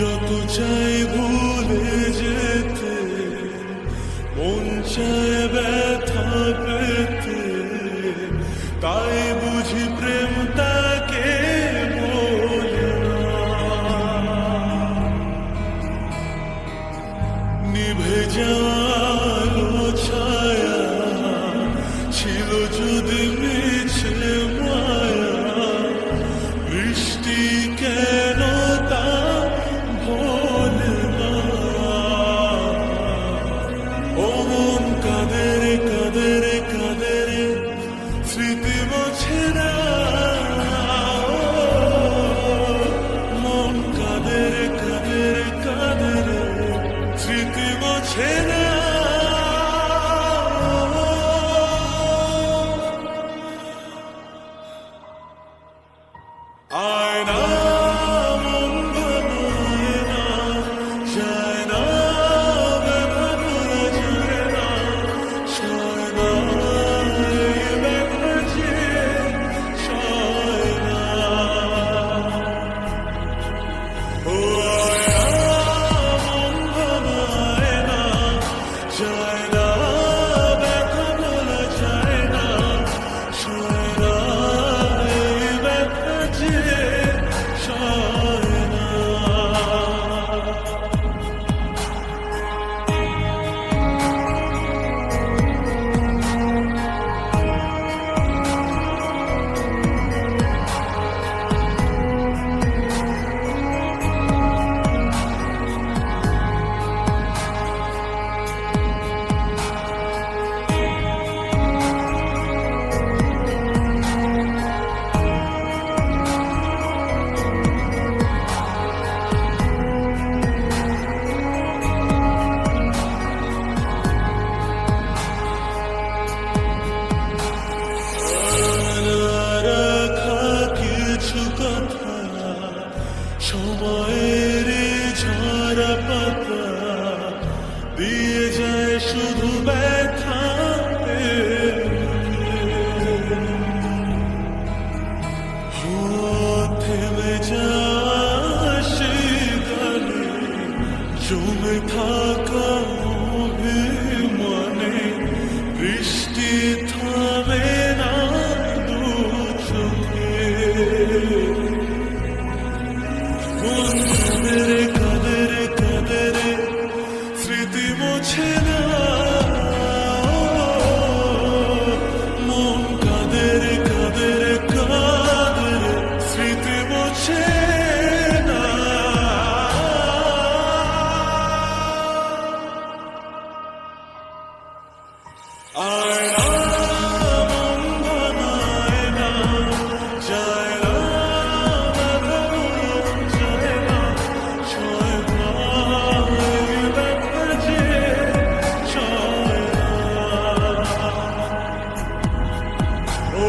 যত চাই ভুলে যেতে, মন চায় ব্যথা পেতে, তাই বুঝি প্রেম তাকে বলে না। নিভে যাওয়ালো ছায়া ছিল যদি মিছে মায়া, বৃষ্টি কেন তা ভোলে না। ও মন কাঁদে রে কাঁদে রে কাঁদে রে, স্মৃতি মোছে না। মন কাঁদে রে কাঁদে রে কাঁদে রে, স্মৃতি মোছে না। আয়না মন ভাঙায় না, যায় না ব্যথা ভোলা যায় না, সয় না এই ব্যথা যে সয় না। ও আয়না মন ভাঙায় না, যায় না ব্যথা ভোলা যায় না, সয় না এই ব্যথা যে সয় না। রাখা কিছু কথা সময়ের ঝরা পাতা দিয়ে যায় শুধু ব্যথা। থেমে যায় সেই গানে জমে থাকা অভিমানে, বৃষ্টি থামে না দু চোখে। মন কাঁদে রে কাঁদে রে কাঁদে রে, স্মৃতি মোছে না। মন কাঁদে রে কাঁদে রে কাঁদে রে, স্মৃতি মোছে না। আয়না মন ভাঙায় না, যায় না ব্যথা ভোলা যায় না, সয় না এই ব্যথা যে সয় না। ও